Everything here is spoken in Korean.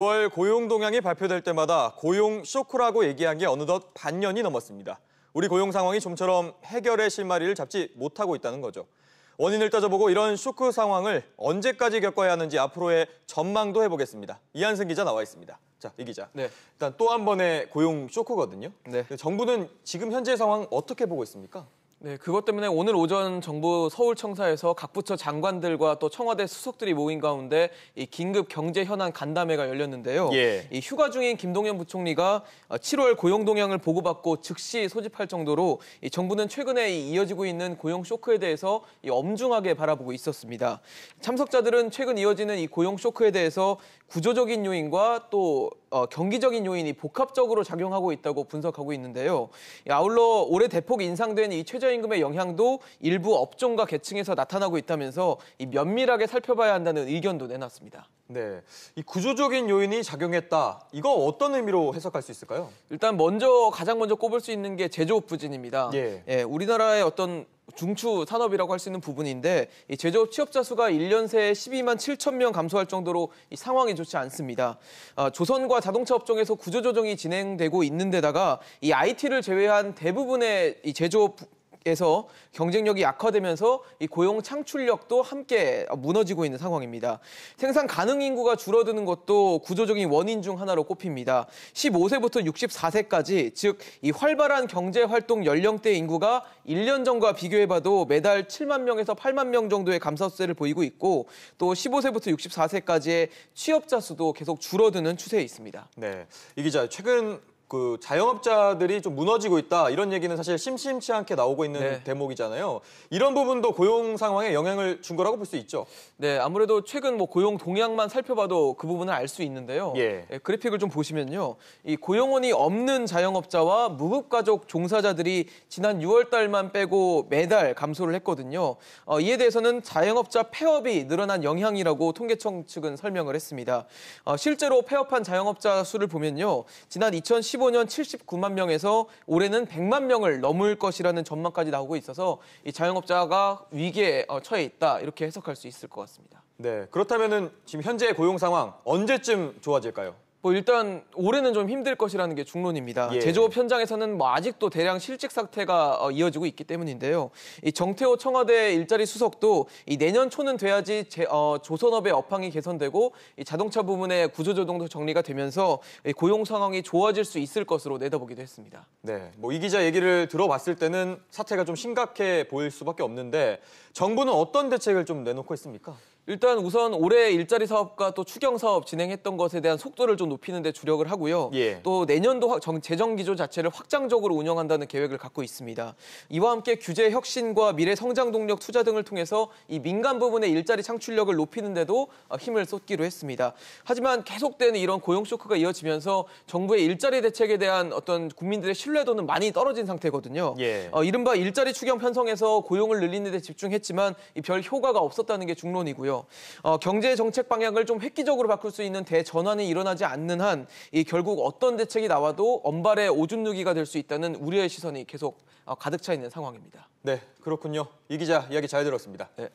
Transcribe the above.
9월 고용 동향이 발표될 때마다 고용 쇼크라고 얘기한 게 어느덧 반년이 넘었습니다. 우리 고용 상황이 좀처럼 해결의 실마리를 잡지 못하고 있다는 거죠. 원인을 따져보고 이런 쇼크 상황을 언제까지 겪어야 하는지 앞으로의 전망도 해보겠습니다. 이한승 기자 나와 있습니다. 자, 이 기자. 네. 일단 또 한 번의 고용 쇼크거든요. 네. 정부는 지금 현재 상황 어떻게 보고 있습니까? 네, 그것 때문에 오늘 오전 정부 서울청사에서 각 부처 장관들과 또 청와대 수석들이 모인 가운데 이 긴급 경제 현안 간담회가 열렸는데요. 예. 이 휴가 중인 김동연 부총리가 7월 고용 동향을 보고받고 즉시 소집할 정도로 이 정부는 최근에 이어지고 있는 고용 쇼크에 대해서 엄중하게 바라보고 있었습니다. 참석자들은 최근 이어지는 이 고용 쇼크에 대해서 구조적인 요인과 또 경기적인 요인이 복합적으로 작용하고 있다고 분석하고 있는데요. 아울러 올해 대폭 인상된 이 최저임금의 영향도 일부 업종과 계층에서 나타나고 있다면서 이 면밀하게 살펴봐야 한다는 의견도 내놨습니다. 네, 이 구조적인 요인이 작용했다. 이거 어떤 의미로 해석할 수 있을까요? 일단 가장 먼저 꼽을 수 있는 게 제조업 부진입니다. 예. 우리나라의 어떤 중추 산업이라고 할 수 있는 부분인데 이 제조업 취업자 수가 1년 새에 12만 7천 명 감소할 정도로 이 상황이 좋지 않습니다. 조선과 자동차 업종에서 구조조정이 진행되고 있는 데다가 이 IT를 제외한 대부분의 이 제조업에서 경쟁력이 약화되면서 이 고용 창출력도 함께 무너지고 있는 상황입니다. 생산 가능 인구가 줄어드는 것도 구조적인 원인 중 하나로 꼽힙니다. 15세부터 64세까지 즉 이 활발한 경제 활동 연령대 인구가 1년 전과 비교해봐도 매달 7만 명에서 8만 명 정도의 감소세를 보이고 있고 또 15세부터 64세까지의 취업자 수도 계속 줄어드는 추세에 있습니다. 네, 이 기자 최근 자영업자들이 좀 무너지고 있다 이런 얘기는 사실 심심치 않게 나오고 있는 대목이잖아요. 이런 부분도 고용 상황에 영향을 준 거라고 볼 수 있죠. 네, 아무래도 최근 고용 동향만 살펴봐도 그 부분을 알 수 있는데요. 그래픽을 좀 보시면요, 이 고용원이 없는 자영업자와 무급가족 종사자들이 지난 6월 달만 빼고 매달 감소를 했거든요. 이에 대해서는 자영업자 폐업이 늘어난 영향이라고 통계청 측은 설명을 했습니다. 실제로 폐업한 자영업자 수를 보면요, 지난 2015년 79만 명에서 올해는 100만 명을 넘을 것이라는 전망까지 나오고 있어서 이 자영업자가 위기에 처해 있다 이렇게 해석할 수 있을 것 같습니다. 네, 그렇다면은 지금 현재 고용 상황 언제쯤 좋아질까요? 일단 올해는 좀 힘들 것이라는 게 중론입니다. 제조업 현장에서는 아직도 대량 실직 사태가 이어지고 있기 때문인데요. 이 정태호 청와대 일자리 수석도 이 내년 초는 돼야지 조선업의 업황이 개선되고 이 자동차 부문의 구조조정도 정리가 되면서 고용 상황이 좋아질 수 있을 것으로 내다보기도 했습니다. 네, 이 기자 얘기를 들어봤을 때는 사태가 좀 심각해 보일 수밖에 없는데 정부는 어떤 대책을 좀 내놓고 있습니까? 일단 우선 올해 일자리 사업과 또 추경 사업 진행했던 것에 대한 속도를 좀 높이는 데 주력을 하고요. 또 내년도 재정 기조 자체를 확장적으로 운영한다는 계획을 갖고 있습니다. 이와 함께 규제 혁신과 미래 성장 동력 투자 등을 통해서 이 민간 부분의 일자리 창출력을 높이는 데도 힘을 쏟기로 했습니다. 하지만 계속되는 이런 고용 쇼크가 이어지면서 정부의 일자리 대책에 대한 어떤 국민들의 신뢰도는 많이 떨어진 상태거든요. 이른바 일자리 추경 편성에서 고용을 늘리는 데 집중했지만 별 효과가 없었다는 게 중론이고요. 경제 정책 방향을 좀 획기적으로 바꿀 수 있는 대전환이 일어나지 않는 한 결국 어떤 대책이 나와도 언발의 오줌 누기가 될 수 있다는 우려의 시선이 계속 가득 차 있는 상황입니다. 네, 그렇군요. 이 기자 이야기 잘 들었습니다. 네.